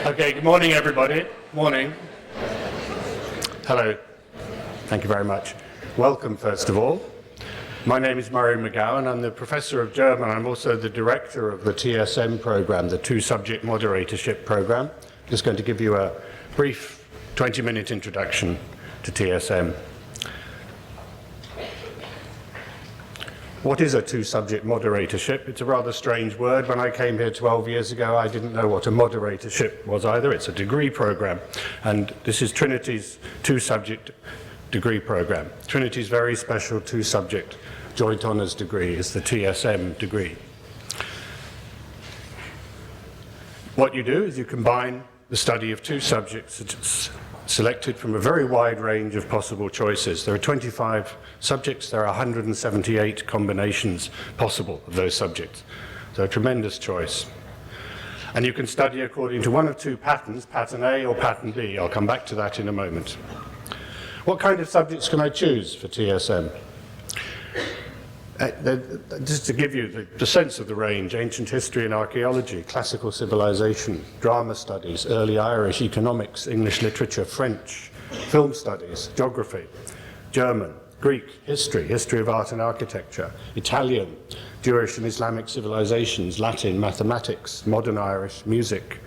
Okay, good morning, everybody. Morning. Hello. Thank you very much. Welcome, first of all. My name is Murray McGowan. I'm the Professor of German. I'm also the Director of the TSM program, the two-subject moderatorship program. I'm just going to give you a brief 20-minute introduction to TSM. What is a two-subject moderatorship? It's a rather strange word. When I came here 12 years ago, I didn't know what a moderatorship was either. It's a degree program, and this is Trinity's two-subject degree program. Trinity's very special two-subject joint honours degree is the TSM degree. What you do is you combine the study of two subjects selected from a very wide range of possible choices. There are 25 subjects, there are 178 combinations possible of those subjects. So a tremendous choice. And you can study according to one of two patterns, pattern A or pattern B. I'll come back to that in a moment. What kind of subjects can I choose for TSM? Just to give you the sense of the range: ancient history and archaeology, classical civilization, drama studies, early Irish, economics, English literature, French, film studies, geography, German, Greek, history of art and architecture, Italian, Jewish and Islamic civilizations, Latin, mathematics, modern Irish, music,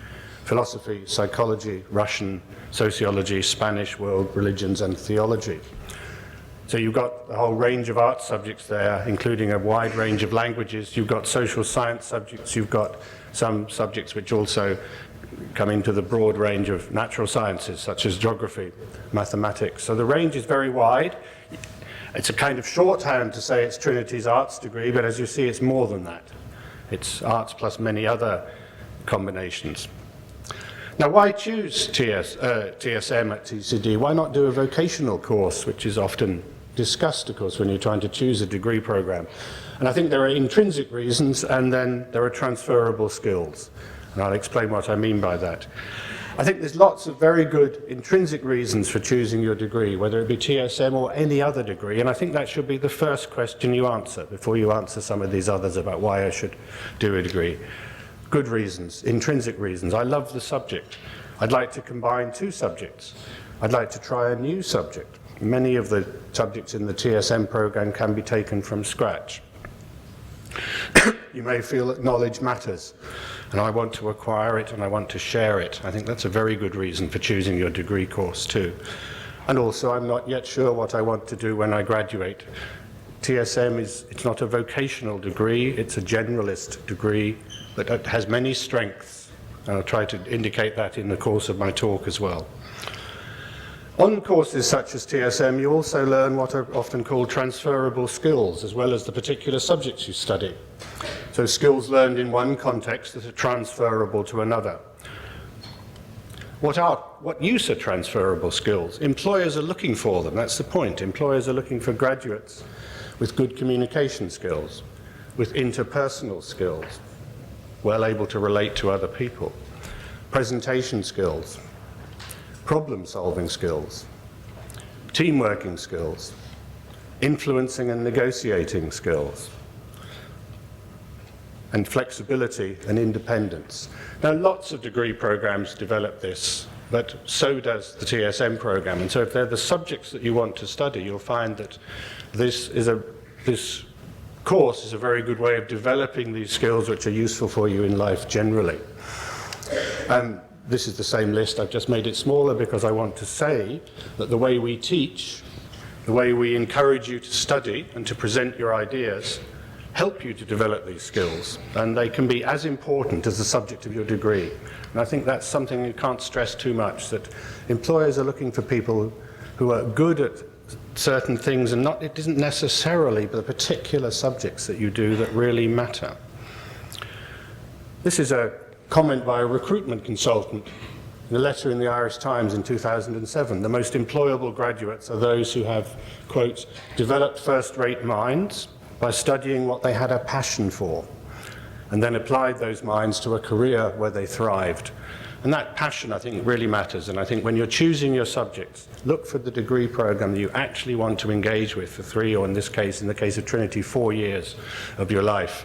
philosophy, psychology, Russian, sociology, Spanish, world religions and theology. So you've got a whole range of art subjects there, including a wide range of languages. You've got social science subjects. You've got some subjects which also come into the broad range of natural sciences, such as geography, mathematics. So the range is very wide. It's a kind of shorthand to say it's Trinity's arts degree, but as you see, it's more than that. It's arts plus many other combinations. Now, why choose TSM at TCD? Why not do a vocational course, which is often discussed, of course, when you're trying to choose a degree program? And I think there are intrinsic reasons, and then there are transferable skills. And I'll explain what I mean by that. I think there's lots of very good intrinsic reasons for choosing your degree, whether it be TSM or any other degree, and I think that should be the first question you answer before you answer some of these others about why I should do a degree. Good reasons, intrinsic reasons. I love the subject. I'd like to combine two subjects. I'd like to try a new subject. Many of the subjects in the TSM program can be taken from scratch. You may feel that knowledge matters, and I want to acquire it and I want to share it. I think that's a very good reason for choosing your degree course too. And also, I'm not yet sure what I want to do when I graduate. TSM it's not a vocational degree, it's a generalist degree, but it has many strengths. And I'll try to indicate that in the course of my talk as well. On courses such as TSM, you also learn what are often called transferable skills, as well as the particular subjects you study. So skills learned in one context that are transferable to another. What use are transferable skills? Employers are looking for them, that's the point. Employers are looking for graduates with good communication skills, with interpersonal skills, well able to relate to other people, presentation skills, problem-solving skills, teamworking skills, influencing and negotiating skills, and flexibility and independence. Now, lots of degree programs develop this, but so does the TSM program. And so if they're the subjects that you want to study, you'll find that this course is a very good way of developing these skills which are useful for you in life generally. This is the same list. I've just made it smaller because I want to say that the way we teach, the way we encourage you to study and to present your ideas, help you to develop these skills, and they can be as important as the subject of your degree. And I think that's something you can't stress too much, that employers are looking for people who are good at certain things, and it isn't necessarily the particular subjects that you do that really matter. This is a comment by a recruitment consultant in a letter in the Irish Times in 2007. The most employable graduates are those who have, quote, developed first-rate minds by studying what they had a passion for, and then applied those minds to a career where they thrived. And that passion, I think, really matters. And I think when you're choosing your subjects, look for the degree program that you actually want to engage with for 3, or in the case of Trinity, 4 years of your life.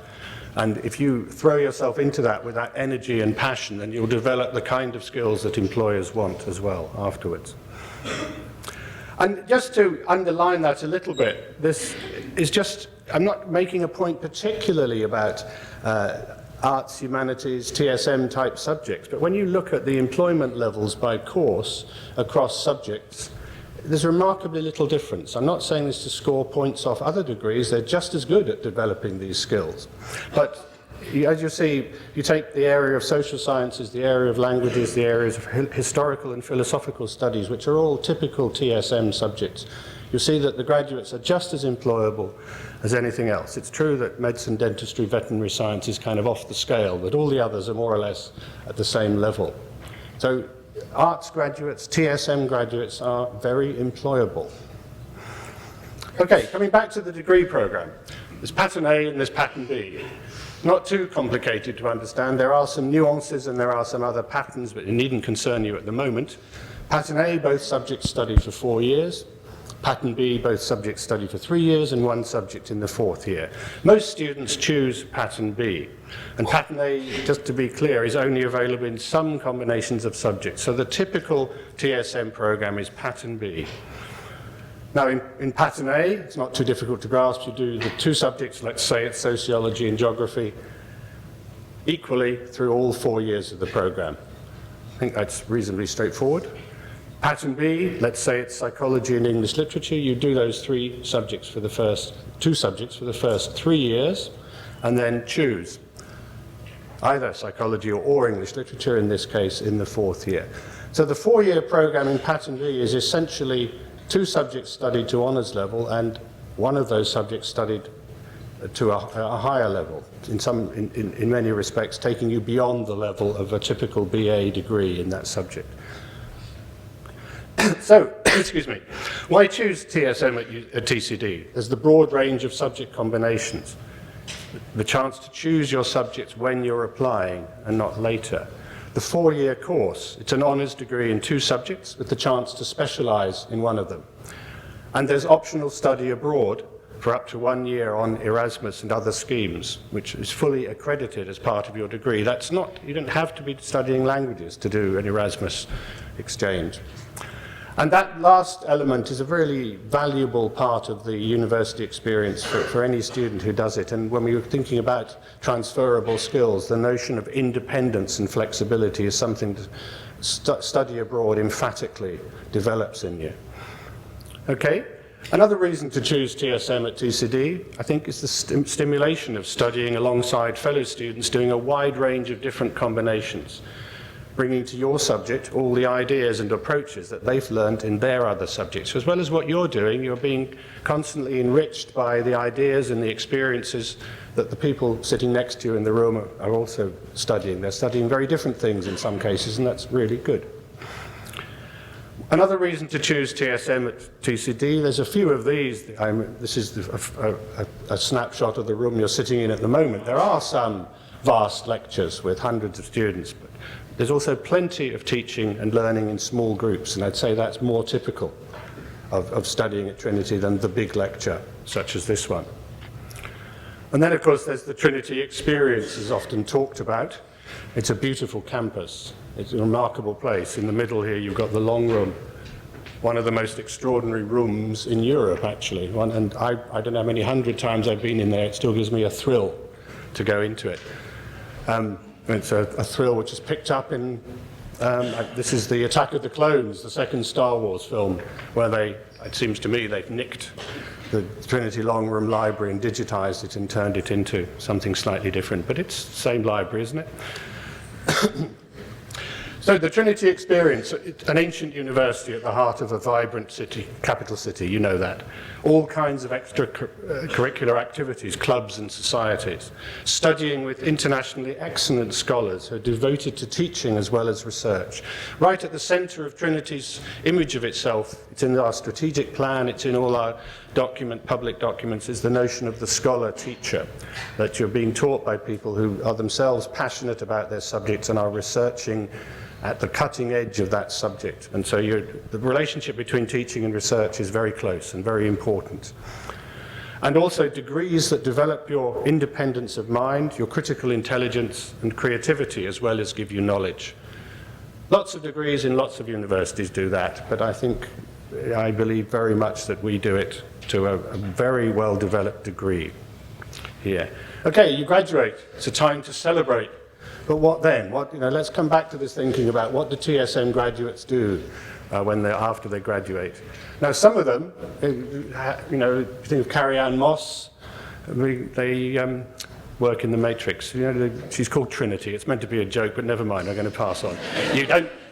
And if you throw yourself into that with that energy and passion, then you'll develop the kind of skills that employers want as well afterwards. And just to underline that a little bit, this is just, I'm not making a point particularly about arts, humanities, TSM type subjects, but when you look at the employment levels by course across subjects, there's remarkably little difference. I'm not saying this to score points off other degrees, they're just as good at developing these skills. But as you see, you take the area of social sciences, the area of languages, the areas of historical and philosophical studies, which are all typical TSM subjects, you see that the graduates are just as employable as anything else. It's true that medicine, dentistry, veterinary science is kind of off the scale, but all the others are more or less at the same level. So arts graduates, TSM graduates are very employable. Okay, coming back to the degree program. There's pattern A and there's pattern B. Not too complicated to understand. There are some nuances and there are some other patterns, but it needn't concern you at the moment. Pattern A, both subjects study for 4 years. Pattern B, both subjects study for 3 years and one subject in the 4th year. Most students choose pattern B. And pattern A, just to be clear, is only available in some combinations of subjects. So the typical TSM program is pattern B. Now in pattern A, it's not too difficult to grasp. You do the 2 subjects, let's say it's sociology and geography, equally through all 4 years of the program. I think that's reasonably straightforward. Pattern B, let's say it's psychology and English literature, you do those 2 subjects for the first 3 years, and then choose either psychology or English literature, in this case, in the 4th year. So the 4-year program in pattern B is essentially 2 subjects studied to honours level and one of those subjects studied to a higher level, in many respects taking you beyond the level of a typical BA degree in that subject. So, excuse me, why choose TSM at TCD? There's the broad range of subject combinations, the chance to choose your subjects when you're applying and not later. The 4-year course, it's an honours degree in 2 subjects with the chance to specialise in one of them. And there's optional study abroad for up to 1 year on Erasmus and other schemes, which is fully accredited as part of your degree. That's not, you don't have to be studying languages to do an Erasmus exchange. And that last element is a really valuable part of the university experience for any student who does it. And when we were thinking about transferable skills, the notion of independence and flexibility is something that study abroad emphatically develops in you. Okay? Another reason to choose TSM at TCD, I think, is the stimulation of studying alongside fellow students doing a wide range of different combinations, bringing to your subject all the ideas and approaches that they've learned in their other subjects. As well as what you're doing, you're being constantly enriched by the ideas and the experiences that the people sitting next to you in the room are also studying. They're studying very different things in some cases, and that's really good. Another reason to choose TSM at TCD, there's a few of these. This is a snapshot of the room you're sitting in at the moment. There are some vast lectures with hundreds of students, but there's also plenty of teaching and learning in small groups, and I'd say that's more typical of studying at Trinity than the big lecture, such as this one. And then, of course, there's the Trinity experience, is often talked about. It's a beautiful campus. It's a remarkable place. In the middle here, you've got the long room, one of the most extraordinary rooms in Europe, actually. And I don't know how many 100 times I've been in there. It still gives me a thrill to go into it. It's a thrill which is picked up in, this is the Attack of the Clones, the second Star Wars film, where it seems to me, they've nicked the Trinity Long Room Library and digitized it and turned it into something slightly different. But it's the same library, isn't it? So the Trinity experience, an ancient university at the heart of a vibrant city, capital city, you know that. All kinds of extracurricular activities, clubs and societies. Studying with internationally excellent scholars who are devoted to teaching as well as research. Right at the centre of Trinity's image of itself, it's in our strategic plan, it's in all our public documents, is the notion of the scholar-teacher, that you're being taught by people who are themselves passionate about their subjects and are researching at the cutting edge of that subject. And so the relationship between teaching and research is very close and very important. and also degrees that develop your independence of mind, your critical intelligence and creativity, as well as give you knowledge. Lots of degrees in lots of universities do that, but I believe very much that we do it to a very well-developed degree here. Okay, you graduate. It's a time to celebrate. But what then? Let's come back to this thinking about what do TSM graduates do after they graduate. Now, some of them, think of Carrie-Anne Moss, they work in the Matrix. She's called Trinity. It's meant to be a joke, but never mind, I'm going to pass on.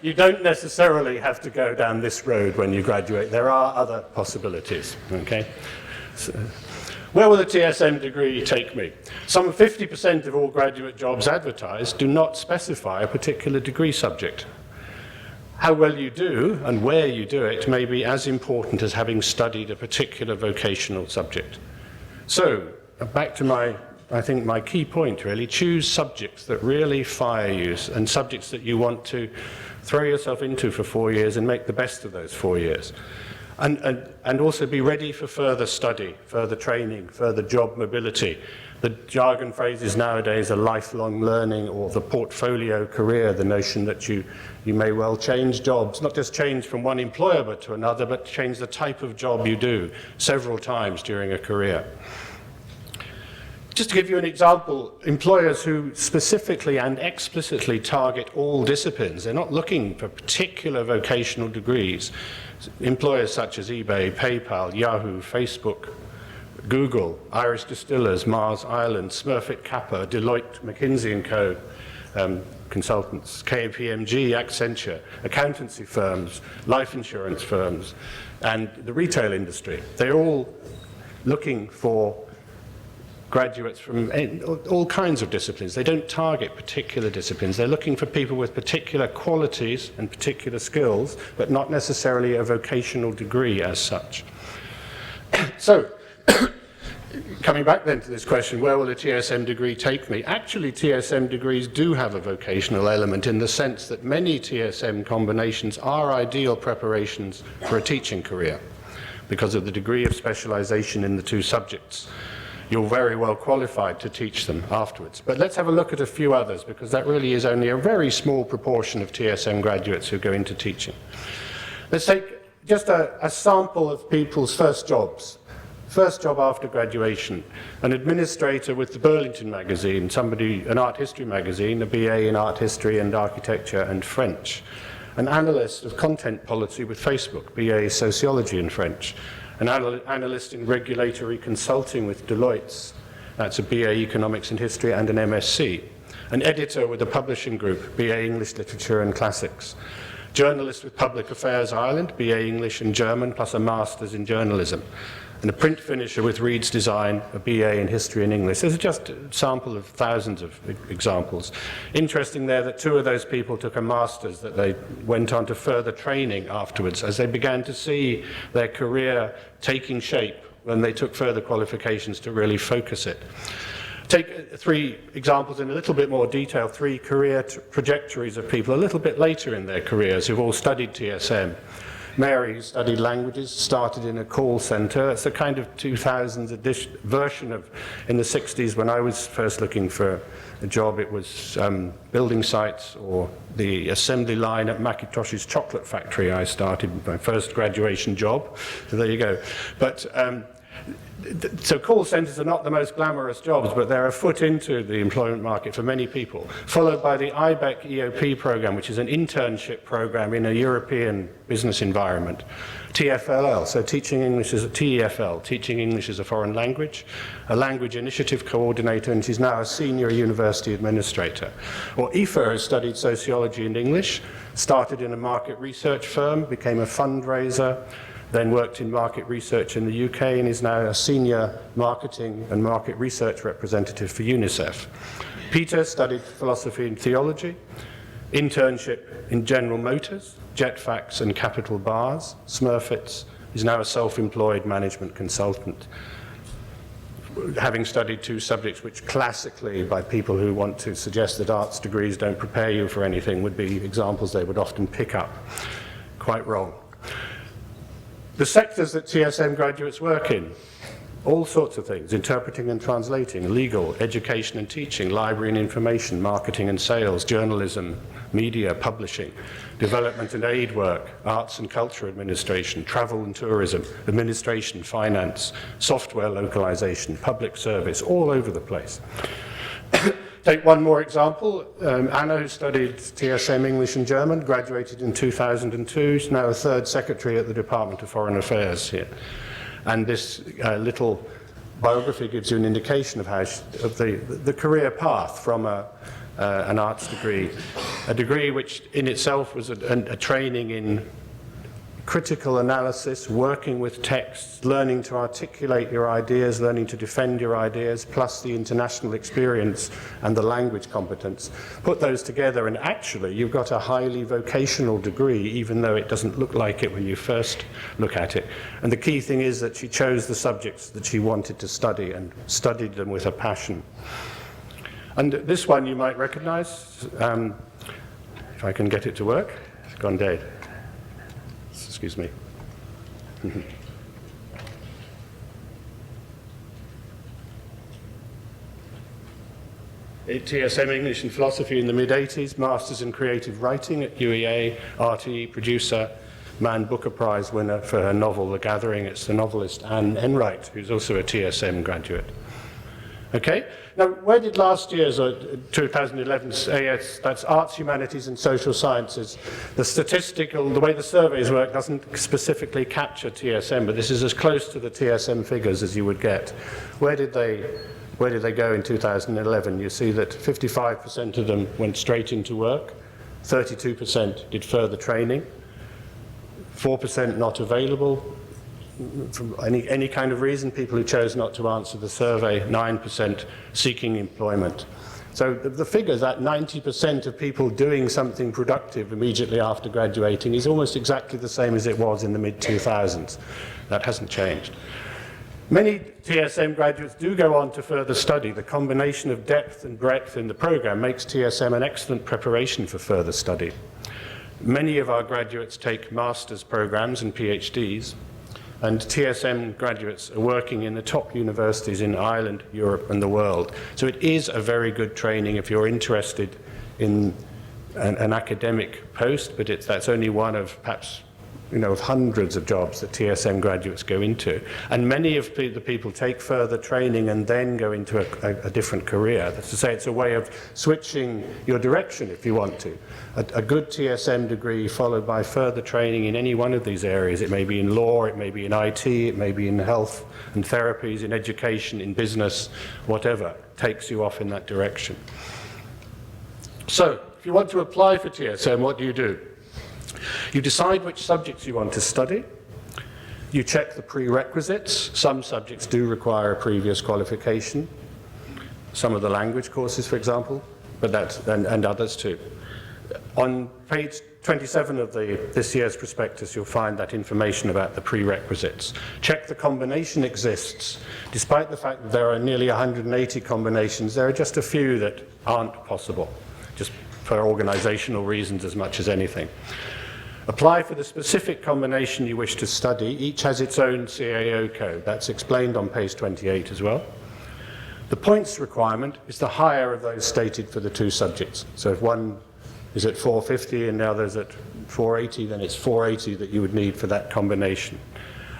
You don't necessarily have to go down this road when you graduate. There are other possibilities, okay? So, where will the TSM degree take me? Some 50% of all graduate jobs advertised do not specify a particular degree subject. How well you do and where you do it may be as important as having studied a particular vocational subject. So, back to my key point really, choose subjects that really fire you and subjects that you want to throw yourself into for 4 years and make the best of those 4 years. And also be ready for further study, further training, further job mobility. The jargon phrases nowadays are lifelong learning or the portfolio career, the notion that you may well change jobs, not just change from one employer but to another, but change the type of job you do several times during a career. Just to give you an example, employers who specifically and explicitly target all disciplines, they're not looking for particular vocational degrees. Employers such as eBay, PayPal, Yahoo, Facebook, Google, Irish Distillers, Mars Island, Smurfit Kappa, Deloitte, McKinsey & Co. Consultants, KPMG, Accenture, accountancy firms, life insurance firms, and the retail industry. They're all looking for graduates from all kinds of disciplines. They don't target particular disciplines. They're looking for people with particular qualities and particular skills, but not necessarily a vocational degree as such. So, coming back then to this question, where will a TSM degree take me? Actually, TSM degrees do have a vocational element in the sense that many TSM combinations are ideal preparations for a teaching career because of the degree of specialization in the two subjects. You're very well qualified to teach them afterwards. But let's have a look at a few others, because that really is only a very small proportion of TSM graduates who go into teaching. Let's take just a sample of people's first jobs. First job after graduation, an administrator with the Burlington magazine, an art history magazine, a BA in art history and architecture and French, an analyst of content policy with Facebook, BA sociology and French, an analyst in regulatory consulting with Deloitte, that's a BA economics and history and an MSc, an editor with a publishing group, BA English literature and classics, journalist with Public Affairs Ireland, BA English and German plus a master's in journalism, and a print finisher with Reed's Design, a BA in history and English. This is just a sample of thousands of examples. Interesting there that two of those people took a master's, that they went on to further training afterwards as they began to see their career taking shape when they took further qualifications to really focus it. Take three examples in a little bit more detail, three career trajectories of people a little bit later in their careers who've all studied TSM. Mary, who studied languages, started in a call center. It's a kind of 2000s version of, in the 60s when I was first looking for a job, it was building sites or the assembly line at Macintosh's chocolate factory. I started my first graduation job, so there you go. But so call centers are not the most glamorous jobs, but they're a foot into the employment market for many people, followed by the IBEC EOP program, which is an internship program in a European business environment. TFLL, so teaching English as a TEFL, teaching English as a foreign language, a language initiative coordinator, and she's now a senior university administrator. Or Aoife has studied sociology and English, started in a market research firm, became a fundraiser, then worked in market research in the UK and is now a senior marketing and market research representative for UNICEF. Peter studied philosophy and theology, internship in General Motors, Jetfax and Capital Bars. Smurfits is now a self-employed management consultant, having studied two subjects which classically, by people who want to suggest that arts degrees don't prepare you for anything, would be examples they would often pick up. Quite wrong. The sectors that TSM graduates work in. all sorts of things, interpreting and translating, legal, education and teaching, library and information, marketing and sales, journalism, media, publishing, development and aid work, arts and culture administration, travel and tourism, administration, finance, software localization, public service, all over the place. Take one more example. Anna, who studied TSM English and German, graduated in 2002. She's now a third secretary at the Department of Foreign Affairs here. And this little biography gives you an indication of how the career path from an arts degree, a degree which in itself was a training in critical analysis, working with texts, learning to articulate your ideas, learning to defend your ideas, plus the international experience and the language competence. Put those together and actually you've got a highly vocational degree, even though it doesn't look like it when you first look at it. And the key thing is that she chose the subjects that she wanted to study and studied them with a passion. And this one you might recognize, if I can get it to work. It's gone dead. Excuse me. TSM English and Philosophy in the mid-80s, Masters in Creative Writing at UEA, RTE producer, Man Booker Prize winner for her novel The Gathering. It's the novelist Anne Enright, who's also a TSM graduate. Okay, now where did last year's 2011's AS, that's Arts, Humanities and Social Sciences, the way the surveys work doesn't specifically capture TSM, but this is as close to the TSM figures as you would get. Where did they go in 2011? You see that 55% of them went straight into work, 32% did further training, 4% not available, from any kind of reason, people who chose not to answer the survey, 9% seeking employment. So the figure that 90% of people doing something productive immediately after graduating is almost exactly the same as it was in the mid-2000s. That hasn't changed. Many TSM graduates do go on to further study. The combination of depth and breadth in the program makes TSM an excellent preparation for further study. Many of our graduates take master's programs and PhDs. And TSM graduates are working in the top universities in Ireland, Europe, and the world. So it is a very good training if you're interested in an academic post, but that's only one of perhaps of hundreds of jobs that TSM graduates go into. And many of the people take further training and then go into a different career. That's to say, it's a way of switching your direction if you want to. A good TSM degree followed by further training in any one of these areas. It may be in law, it may be in IT, it may be in health and therapies, in education, in business, whatever, takes you off in that direction. So, if you want to apply for TSM, what do? You decide which subjects you want to study. You check the prerequisites. Some subjects do require a previous qualification. Some of the language courses, for example, and others too. On page 27 of this year's prospectus, you'll find that information about the prerequisites. Check the combination exists. Despite the fact that there are nearly 180 combinations, there are just a few that aren't possible, just for organizational reasons as much as anything. Apply for the specific combination you wish to study. Each has its own CAO code. That's explained on page 28 as well. The points requirement is the higher of those stated for the two subjects. So if one is at 450 and the other's at 480, then it's 480 that you would need for that combination.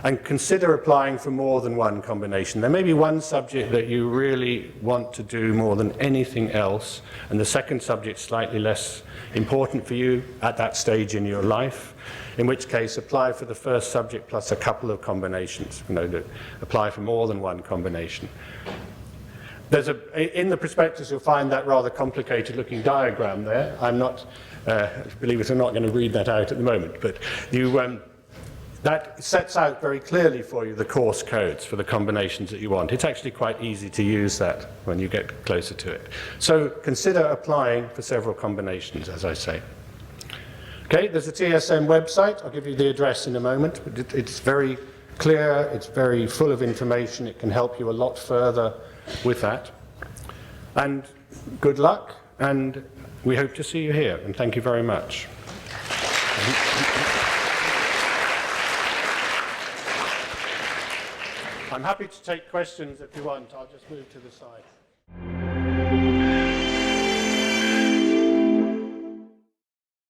And consider applying for more than one combination. There may be one subject that you really want to do more than anything else, and the second subject slightly less important for you at that stage in your life, in which case apply for the first subject plus a couple of combinations. Apply for more than one combination. In the prospectus you'll find that rather complicated looking diagram there. I'm not, believe it or not, going to read that out at the moment, but that sets out very clearly for you the course codes for the combinations that you want. It's actually quite easy to use that when you get closer to it. So consider applying for several combinations, as I say. Okay, there's a TSM website. I'll give you the address in a moment. But it's very clear, it's very full of information. It can help you a lot further with that. And good luck, and we hope to see you here. And thank you very much. I'm happy to take questions if you want. I'll just move to the side.